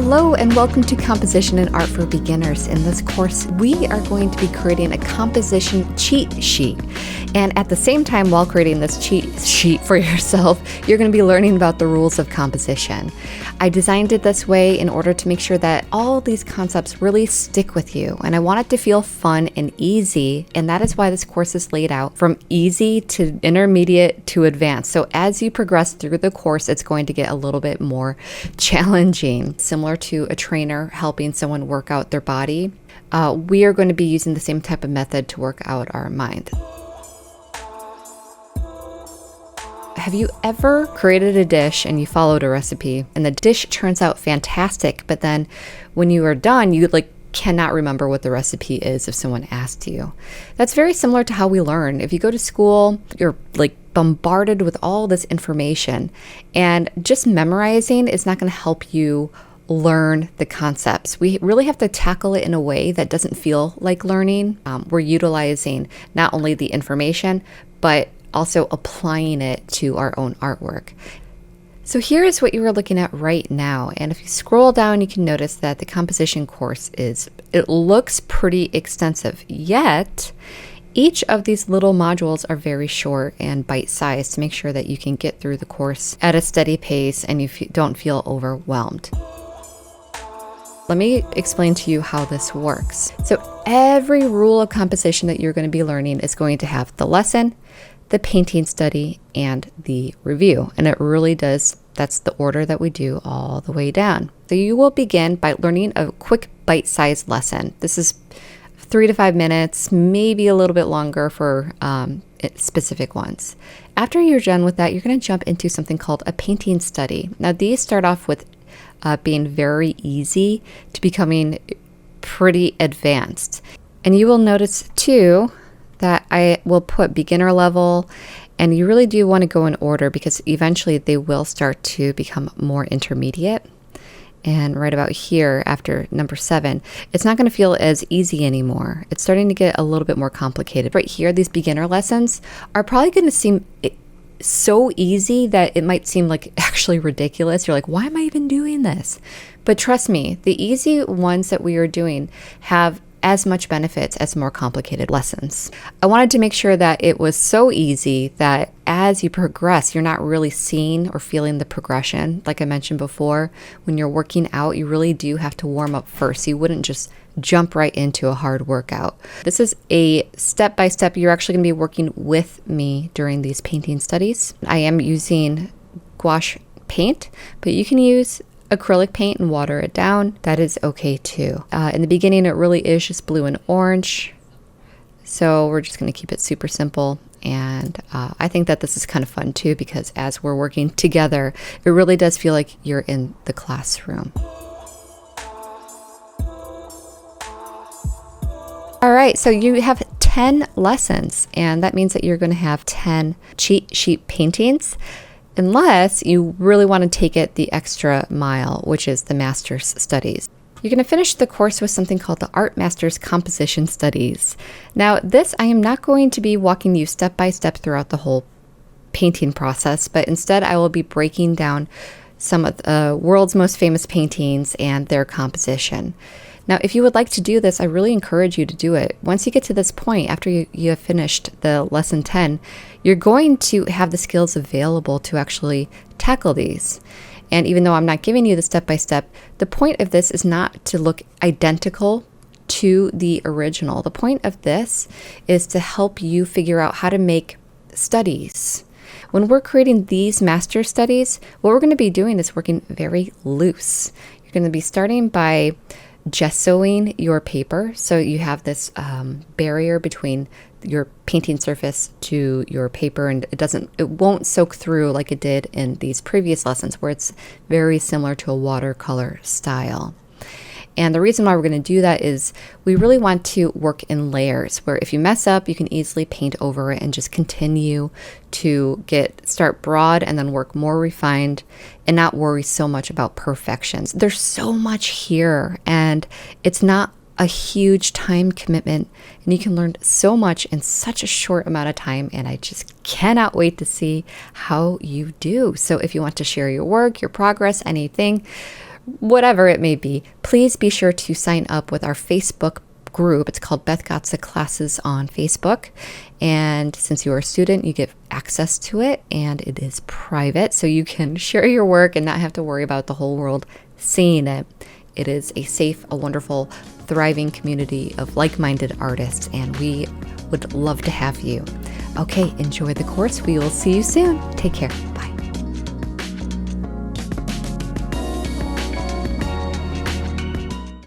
Hello and welcome to Composition and Art for Beginners. In this course, we are going to be creating a composition cheat sheet. And at the same time, while creating this cheat sheet for yourself, you're going to be learning about the rules of composition. I designed it this way in order to make sure that all these concepts really stick with you. And I want it to feel fun and easy. And that is why this course is laid out from easy to intermediate to advanced. So as you progress through the course, it's going to get a little bit more challenging. Similar to a trainer helping someone work out their body, we are going to be using the same type of method to work out our mind. Have you ever created a dish and you followed a recipe and the dish turns out fantastic, but then when you are done, you cannot remember what the recipe is if someone asked you? That's very similar to how we learn. If you go to school, you're bombarded with all this information, and just memorizing is not going to help you learn the concepts. We really have to tackle it in a way that doesn't feel like learning. We're utilizing not only the information, but also applying it to our own artwork. So here is what you are looking at right now. And if you scroll down, you can notice that the composition course it looks pretty extensive, yet each of these little modules are very short and bite-sized to make sure that you can get through the course at a steady pace and you don't feel overwhelmed. Let me explain to you how this works. So every rule of composition that you're going to be learning is going to have the lesson, the painting study, and the review. And it really does, that's the order that we do all the way down. So you will begin by learning a quick bite-sized lesson. This is 3 to 5 minutes, maybe a little bit longer for specific ones. After you're done with that, you're going to jump into something called a painting study. Now these start off with being very easy to becoming pretty advanced. And you will notice too that I will put beginner level, and you really do want to go in order because eventually they will start to become more intermediate. And right about here after number 7, it's not going to feel as easy anymore. It's starting to get a little bit more complicated. Right here, these beginner lessons are probably going to seem so easy that it might seem actually ridiculous. You're like, why am I even doing this? But trust me, the easy ones that we are doing have as much benefits as more complicated lessons. I wanted to make sure that it was so easy that as you progress, you're not really seeing or feeling the progression. Like I mentioned before, when you're working out, you really do have to warm up first. You wouldn't just jump right into a hard workout. This is a step-by-step. You're actually going to be working with me during these painting studies. I am using gouache paint, but you can use acrylic paint and water it down. That is okay too. In the beginning, it really is just blue and orange. So we're just going to keep it super simple. And I think that this is kind of fun too, because as we're working together, it really does feel like you're in the classroom. All right, so you have 10 lessons, and that means that you're going to have 10 cheat sheet paintings, unless you really want to take it the extra mile, which is the master's studies. You're going to finish the course with something called the Art Master's Composition Studies. Now, this I am not going to be walking you step by step throughout the whole painting process, but instead I will be breaking down some of the world's most famous paintings and their composition. Now, if you would like to do this, I really encourage you to do it. Once you get to this point, after you have finished the lesson 10, you're going to have the skills available to actually tackle these. And even though I'm not giving you the step-by-step, the point of this is not to look identical to the original. The point of this is to help you figure out how to make studies. When we're creating these master studies, what we're going to be doing is working very loose. You're going to be starting by gessoing your paper, so you have this barrier between your painting surface to your paper, and it won't soak through like it did in these previous lessons where it's very similar to a watercolor style. And the reason why we're going to do that is we really want to work in layers where if you mess up, you can easily paint over it and just continue to start broad and then work more refined and not worry so much about perfections. There's so much here, and it's not a huge time commitment, and you can learn so much in such a short amount of time, and I just cannot wait to see how you do. So if you want to share your work, your progress, anything, whatever it may be, please be sure to sign up with our Facebook group. It's called Beth Gotza Classes on Facebook. And since you are a student, you get access to it, and it is private, so you can share your work and not have to worry about the whole world seeing it. It is a safe, a wonderful, thriving community of like-minded artists, and we would love to have you. Okay, enjoy the course. We will see you soon. Take care. Bye.